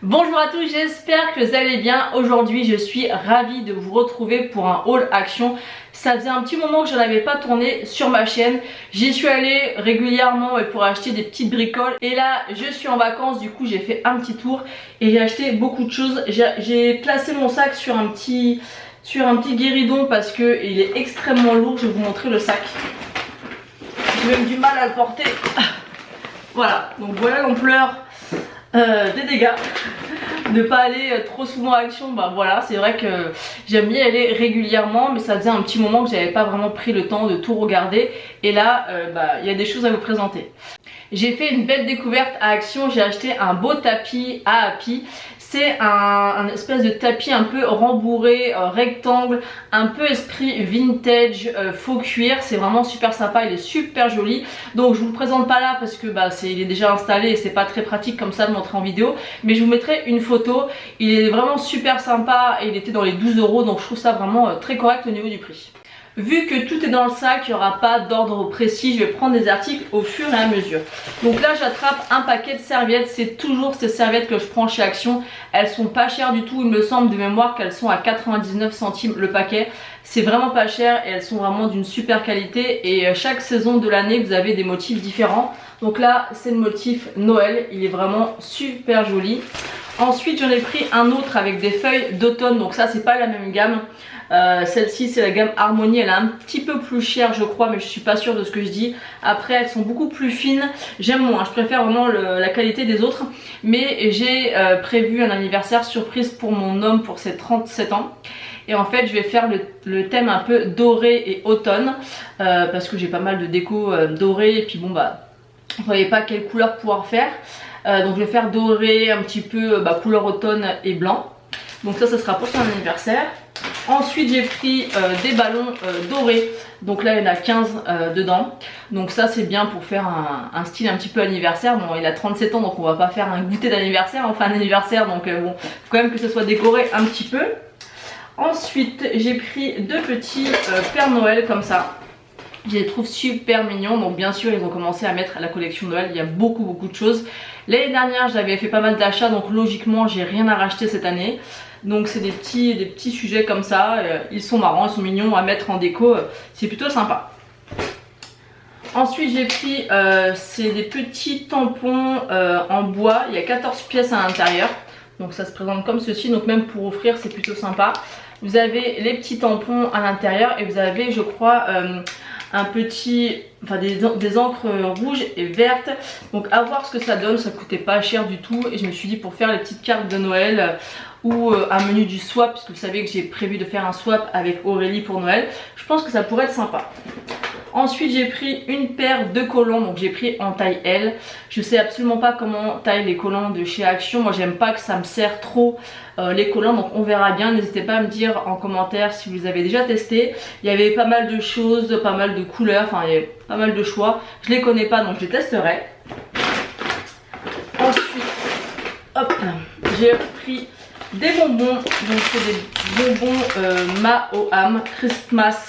Bonjour à tous, j'espère que vous allez bien. Aujourd'hui je suis ravie de vous retrouver pour un haul action. Ça faisait un petit moment que je n'avais pas tourné sur ma chaîne. J'y suis allée régulièrement pour acheter des petites bricoles. Et là je suis en vacances, du coup j'ai fait un petit tour et j'ai acheté beaucoup de choses. J'ai placé mon sac sur un petit guéridon parce qu'il est extrêmement lourd. Je vais vous montrer le sac. J'ai même du mal à le porter. Voilà, donc voilà l'ampleur des dégâts. Ne pas aller trop souvent à Action, bah voilà, c'est vrai que j'aime bien aller régulièrement, mais ça faisait un petit moment que j'avais pas vraiment pris le temps de tout regarder. Et là, il y a des choses à vous présenter. J'ai fait une belle découverte à Action, j'ai acheté un beau tapis à Happy. C'est un espèce de tapis un peu rembourré, rectangle, un peu esprit vintage, faux cuir. C'est vraiment super sympa, il est super joli. Donc je vous le présente pas là parce que il est déjà installé et c'est pas très pratique comme ça de montrer en vidéo. Mais je vous mettrai une photo. Il est vraiment super sympa et il était dans les 12 €, donc je trouve ça vraiment très correct au niveau du prix. Vu que tout est dans le sac, il n'y aura pas d'ordre précis, je vais prendre des articles au fur et à mesure. Donc là j'attrape un paquet de serviettes, c'est toujours ces serviettes que je prends chez Action. Elles sont pas chères du tout, il me semble de mémoire qu'elles sont à 99 centimes le paquet. C'est vraiment pas cher et elles sont vraiment d'une super qualité. Et chaque saison de l'année vous avez des motifs différents. Donc là c'est le motif Noël, il est vraiment super joli. Ensuite j'en ai pris un autre avec des feuilles d'automne, donc ça c'est pas la même gamme. Celle-ci c'est la gamme Harmonie, elle est un petit peu plus chère je crois, mais je suis pas sûre de ce que je dis. Après elles sont beaucoup plus fines, j'aime moins, je préfère vraiment la qualité des autres. Mais j'ai prévu un anniversaire surprise pour mon homme pour ses 37 ans. Et en fait je vais faire le thème un peu doré et automne, parce que j'ai pas mal de déco dorée. Et puis bon vous voyez pas quelle couleur pouvoir faire. Donc je vais faire doré, un petit peu couleur automne et blanc. Donc ça sera pour son anniversaire. Ensuite j'ai pris des ballons dorés. Donc là il y en a 15 dedans. Donc ça c'est bien pour faire un style un petit peu anniversaire. Bon il a 37 ans donc on va pas faire un goûter d'anniversaire. On fait un anniversaire donc bon faut quand même que ce soit décoré un petit peu. Ensuite j'ai pris deux petits Père Noël comme ça. Je les trouve super mignons, donc bien sûr ils ont commencé à mettre la collection Noël, il y a beaucoup de choses. L'année dernière j'avais fait pas mal d'achats, donc logiquement j'ai rien à racheter cette année. Donc c'est des petits sujets comme ça, ils sont marrants, ils sont mignons à mettre en déco, c'est plutôt sympa. Ensuite j'ai pris c'est des petits tampons en bois, il y a 14 pièces à l'intérieur. Donc ça se présente comme ceci, donc même pour offrir c'est plutôt sympa. Vous avez les petits tampons à l'intérieur et vous avez je crois des encres rouges et vertes. Donc à voir ce que ça donne, ça coûtait pas cher du tout. Et je me suis dit pour faire les petites cartes de Noël ou un menu du swap, puisque vous savez que j'ai prévu de faire un swap avec Aurélie pour Noël, je pense que ça pourrait être sympa. Ensuite j'ai pris une paire de collants, donc j'ai pris en taille L. Je sais absolument pas comment taille les collants de chez Action. Moi j'aime pas que ça me serre trop les collants, donc on verra bien. N'hésitez pas à me dire en commentaire si vous avez déjà testé. Il y avait pas mal de choses, pas mal de couleurs, enfin il y avait pas mal de choix. Je les connais pas donc je les testerai. Ensuite hop, j'ai pris des bonbons, donc c'est des bonbons Maoam Christmas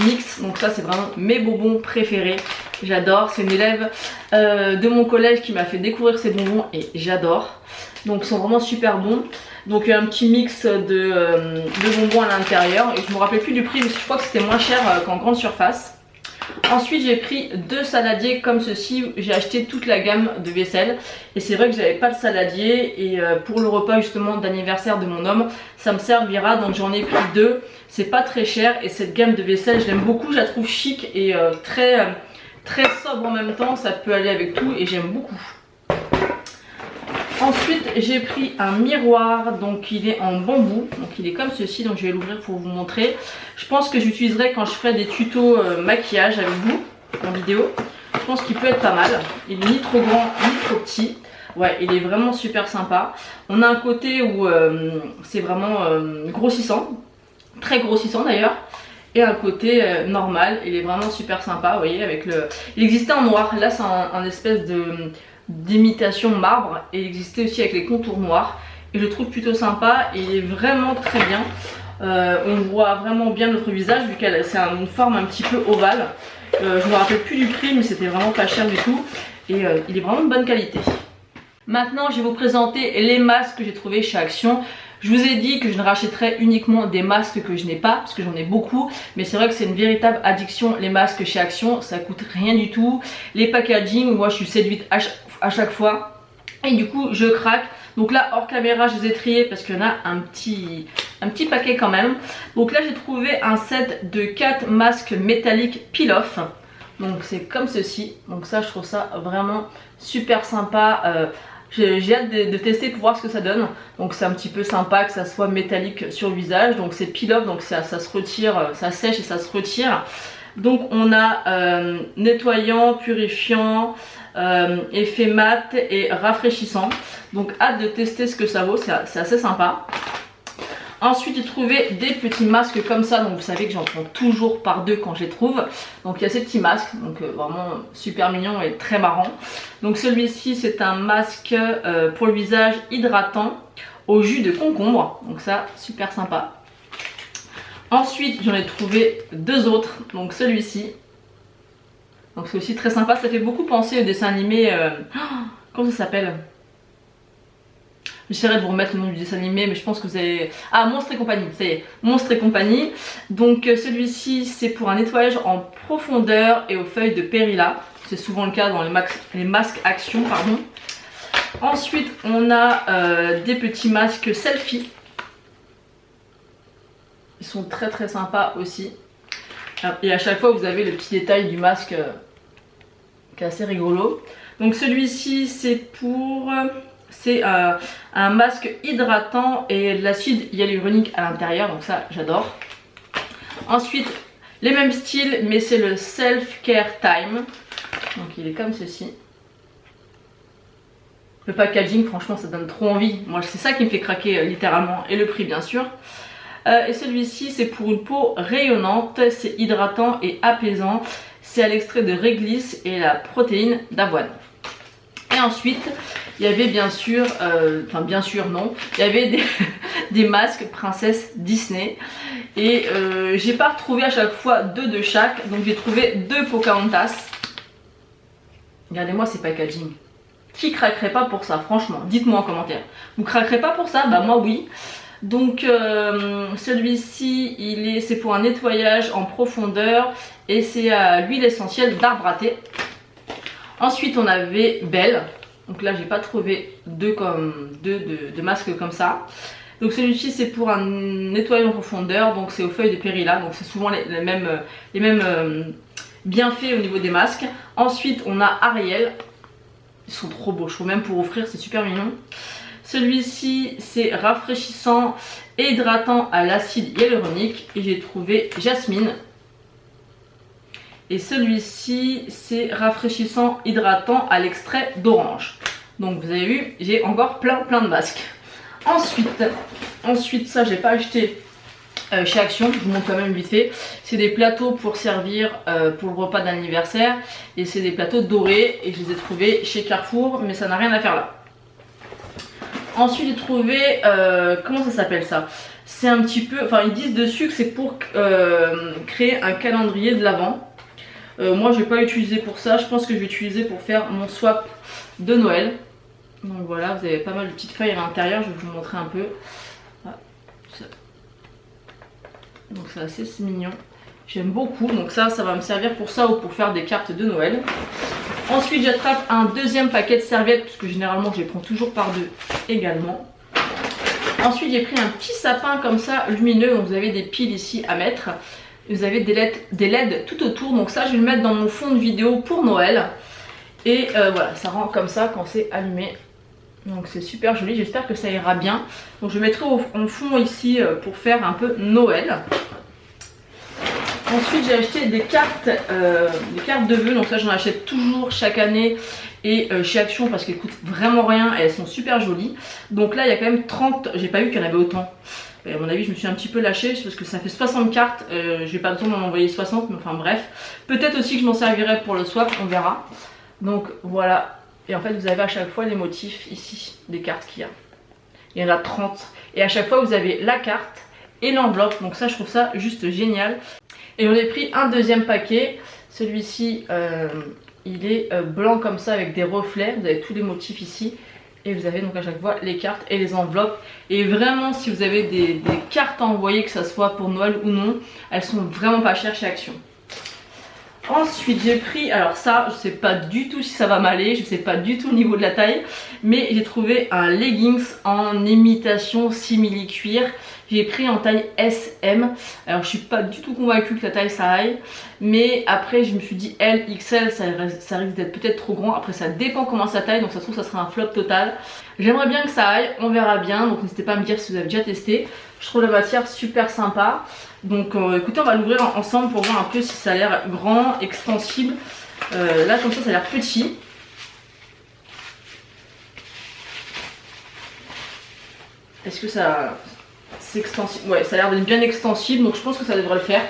Mix, donc ça c'est vraiment mes bonbons préférés, j'adore. C'est une élève de mon collège qui m'a fait découvrir ces bonbons et j'adore. Donc ils sont vraiment super bons. Donc il y a un petit mix de bonbons à l'intérieur et je me rappelle plus du prix, mais je crois que c'était moins cher qu'en grande surface. Ensuite j'ai pris deux saladiers comme ceci, j'ai acheté toute la gamme de vaisselle. Et c'est vrai que j'avais pas de saladier et pour le repas justement d'anniversaire de mon homme ça me servira, donc j'en ai pris deux. C'est pas très cher et cette gamme de vaisselle je l'aime beaucoup, je la trouve chic et très sobre en même temps, ça peut aller avec tout et j'aime beaucoup. Ensuite j'ai pris un miroir, donc il est en bambou, donc il est comme ceci, donc je vais l'ouvrir pour vous montrer. Je pense que j'utiliserai quand je ferai des tutos maquillage avec vous en vidéo. Je pense qu'il peut être pas mal, il est ni trop grand ni trop petit. Ouais, il est vraiment super sympa. On a un côté où c'est vraiment grossissant, très grossissant d'ailleurs, et un côté normal. Il est vraiment super sympa, vous voyez, avec le... Il existait en noir, là c'est un espèce d'imitation marbre, et il existait aussi avec les contours noirs. Et je le trouve plutôt sympa, et il est vraiment très bien. On voit vraiment bien notre visage, vu que c'est une forme un petit peu ovale. Je me rappelle plus du prix, mais c'était vraiment pas cher du tout. Et il est vraiment de bonne qualité. Maintenant, je vais vous présenter les masques que j'ai trouvés chez Action. Je vous ai dit que je ne rachèterais uniquement des masques que je n'ai pas, parce que j'en ai beaucoup. Mais c'est vrai que c'est une véritable addiction, les masques chez Action. Ça coûte rien du tout. Les packaging, moi je suis séduite à chaque fois. Et du coup, je craque. Donc là, hors caméra, je les ai triés parce qu'il y en a un petit paquet quand même. Donc là, j'ai trouvé un set de 4 masques métalliques peel-off. Donc c'est comme ceci. Donc ça, je trouve ça vraiment super sympa. J'ai hâte de tester pour voir ce que ça donne. Donc c'est un petit peu sympa que ça soit métallique sur le visage. Donc c'est peel-off, donc ça se retire, ça sèche et ça se retire. Donc on a nettoyant, purifiant, effet mat et rafraîchissant. Donc hâte de tester ce que ça vaut, c'est assez sympa. Ensuite j'ai trouvé des petits masques comme ça, donc vous savez que j'en prends toujours par deux quand je les trouve. Donc il y a ces petits masques, donc vraiment super mignon et très marrant. Donc celui-ci c'est un masque pour le visage hydratant au jus de concombre, donc ça super sympa. Ensuite j'en ai trouvé deux autres, donc celui-ci. Donc c'est aussi très sympa, ça fait beaucoup penser au dessin animé, comment ça s'appelle ? J'essaierai de vous remettre le nom du dessin animé, mais je pense que vous avez... Ah, Monstres et compagnie, ça y est, Monstres et compagnie. Donc celui-ci, c'est pour un nettoyage en profondeur et aux feuilles de Perilla. C'est souvent le cas dans les masques Action, pardon. Ensuite, on a des petits masques selfie. Ils sont très très sympas aussi. Et à chaque fois, vous avez le petit détail du masque qui est assez rigolo. Donc celui-ci, c'est pour... C'est un masque hydratant et de l'acide hyaluronique à l'intérieur, donc ça j'adore. Ensuite, les mêmes styles, mais c'est le Self Care Time. Donc il est comme ceci. Le packaging, franchement, ça donne trop envie. Moi, c'est ça qui me fait craquer littéralement. Et le prix, bien sûr. Et celui-ci, c'est pour une peau rayonnante. C'est hydratant et apaisant. C'est à l'extrait de réglisse et la protéine d'avoine. Et ensuite, il y avait bien sûr, enfin bien sûr non, il y avait des masques princesse Disney. Et j'ai pas retrouvé à chaque fois deux de chaque, donc j'ai trouvé deux Pocahontas. Regardez-moi ces packaging. Qui craquerait pas pour ça, franchement? Dites-moi en commentaire. Vous craquerez pas pour ça? Bah moi oui. Donc celui-ci, c'est pour un nettoyage en profondeur et c'est à l'huile essentielle d'arbre à thé. Ensuite on avait Belle, donc là j'ai pas trouvé deux de masques comme ça. Donc celui-ci c'est pour un nettoyage en profondeur, donc c'est aux feuilles de Perilla, donc c'est souvent les mêmes bienfaits au niveau des masques. Ensuite on a Ariel, ils sont trop beaux, je trouve même pour offrir c'est super mignon. Celui-ci c'est rafraîchissant et hydratant à l'acide hyaluronique et j'ai trouvé Jasmine. Et celui-ci, c'est rafraîchissant, hydratant à l'extrait d'orange. Donc vous avez vu, j'ai encore plein de masques. Ensuite ça, j'ai pas acheté chez Action, je vous montre quand même vite fait. C'est des plateaux pour servir pour le repas d'anniversaire. Et c'est des plateaux dorés et je les ai trouvés chez Carrefour, mais ça n'a rien à faire là. Ensuite, j'ai trouvé, comment ça s'appelle ça? C'est un petit peu, enfin ils disent dessus que c'est pour créer un calendrier de l'Avent. Moi je vais pas l'utiliser pour ça, je pense que je vais l'utiliser pour faire mon swap de Noël. Donc voilà, vous avez pas mal de petites feuilles à l'intérieur, je vais vous montrer un peu. Donc c'est assez mignon, j'aime beaucoup, donc ça va me servir pour ça ou pour faire des cartes de Noël. Ensuite j'attrape un deuxième paquet de serviettes, puisque généralement je les prends toujours par deux également. Ensuite j'ai pris un petit sapin comme ça lumineux, donc vous avez des piles ici à mettre. Vous avez des LED tout autour, donc ça je vais le mettre dans mon fond de vidéo pour Noël. Et voilà, ça rend comme ça quand c'est allumé. Donc c'est super joli, j'espère que ça ira bien. Donc je mettrai en fond ici pour faire un peu Noël. Ensuite j'ai acheté des cartes de vœux, donc ça j'en achète toujours chaque année. Et chez Action parce qu'elles coûtent vraiment rien et elles sont super jolies. Donc là il y a quand même 30, j'ai pas vu qu'il y en avait autant. Et à mon avis je me suis un petit peu lâchée parce que ça fait 60 cartes, j'ai pas besoin d'en envoyer 60, mais enfin bref. Peut-être aussi que je m'en servirai pour le swap, on verra. Donc voilà, et en fait vous avez à chaque fois les motifs ici des cartes qu'il y a. Il y en a 30 et à chaque fois vous avez la carte et l'enveloppe, donc ça je trouve ça juste génial. Et on a pris un deuxième paquet, celui-ci il est blanc comme ça avec des reflets, vous avez tous les motifs ici. Et vous avez donc à chaque fois les cartes et les enveloppes. Et vraiment, si vous avez des cartes à envoyer, que ça soit pour Noël ou non, elles sont vraiment pas chères chez Action. Ensuite j'ai pris, alors ça je sais pas du tout si ça va m'aller, je sais pas du tout au niveau de la taille, mais j'ai trouvé un leggings en imitation simili cuir. J'ai pris en taille SM, alors je suis pas du tout convaincue que la taille ça aille, mais après je me suis dit L, XL ça risque d'être peut-être trop grand, après ça dépend comment ça taille, donc ça se trouve ça sera un flop total. J'aimerais bien que ça aille, on verra bien, donc n'hésitez pas à me dire si vous avez déjà testé. Je trouve la matière super sympa. Donc écoutez, on va l'ouvrir ensemble pour voir un peu si ça a l'air grand, extensible. Là comme ça a l'air petit. Est-ce que ça c'est extensible? Ouais, ça a l'air d'être bien extensible, donc je pense que ça devrait le faire.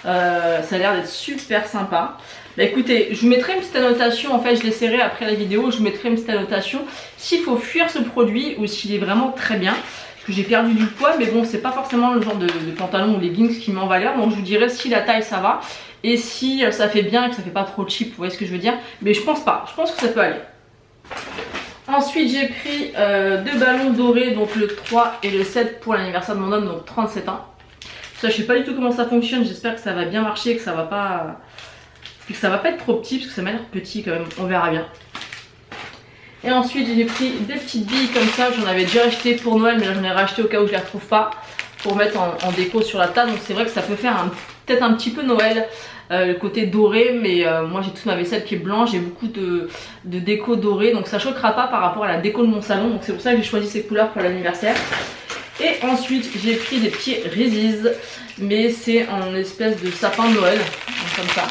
Ça a l'air d'être super sympa. Bah écoutez, je vous mettrai une petite annotation, en fait je l'essaierai après la vidéo, je vous mettrai une petite annotation s'il faut fuir ce produit ou s'il est vraiment très bien. Parce que j'ai perdu du poids, mais bon c'est pas forcément le genre de pantalon ou leggings qui met en valeur, donc je vous dirai si la taille ça va et si ça fait bien et que ça fait pas trop cheap, vous voyez ce que je veux dire, mais je pense pas, je pense que ça peut aller. Ensuite j'ai pris deux ballons dorés, donc le 3 et le 7 pour l'anniversaire de mon homme, donc 37 ans. Ça je sais pas du tout comment ça fonctionne, j'espère que ça va bien marcher, que ça va pas être trop petit, parce que ça m'a l'air petit quand même, on verra bien. Et ensuite j'ai pris des petites billes comme ça, j'en avais déjà acheté pour Noël, mais là j'en ai racheté au cas où je les retrouve pas, pour mettre en déco sur la table. Donc c'est vrai que ça peut faire peut-être un petit peu Noël, le côté doré, mais moi j'ai toute ma vaisselle qui est blanche, j'ai beaucoup de déco dorée, donc ça choquera pas par rapport à la déco de mon salon, donc c'est pour ça que j'ai choisi ces couleurs pour l'anniversaire. Et ensuite j'ai pris des petits Reese's, mais c'est en espèce de sapin de Noël, donc comme ça.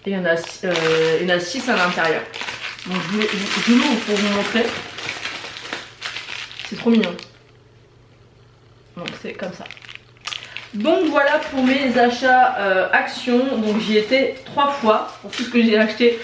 Et il y en a 6 à l'intérieur. Donc je l'ouvre pour vous montrer. C'est trop mignon. Donc c'est comme ça. Donc voilà pour mes achats Action. Donc j'y étais 3 fois. Pour tout ce que j'ai acheté,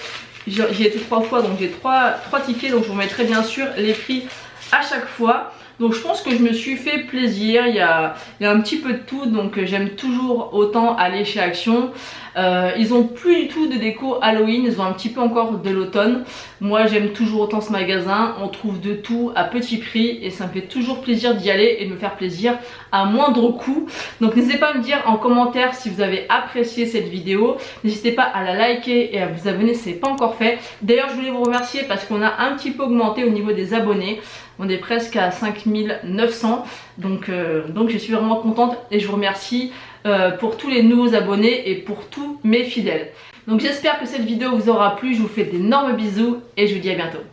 j'y étais 3 fois. Donc j'ai 3 tickets. Donc je vous mettrai bien sûr les prix à chaque fois. Donc je pense que je me suis fait plaisir, il y a un petit peu de tout, donc j'aime toujours autant aller chez Action. Ils ont plus du tout de déco Halloween, ils ont un petit peu encore de l'automne. Moi j'aime toujours autant ce magasin, on trouve de tout à petit prix et ça me fait toujours plaisir d'y aller et de me faire plaisir à moindre coût. Donc n'hésitez pas à me dire en commentaire si vous avez apprécié cette vidéo, n'hésitez pas à la liker et à vous abonner si ce n'est pas encore fait. D'ailleurs je voulais vous remercier parce qu'on a un petit peu augmenté au niveau des abonnés. On est presque à 5900, donc je suis vraiment contente et je vous remercie pour tous les nouveaux abonnés et pour tous mes fidèles. Donc j'espère que cette vidéo vous aura plu, je vous fais d'énormes bisous et je vous dis à bientôt.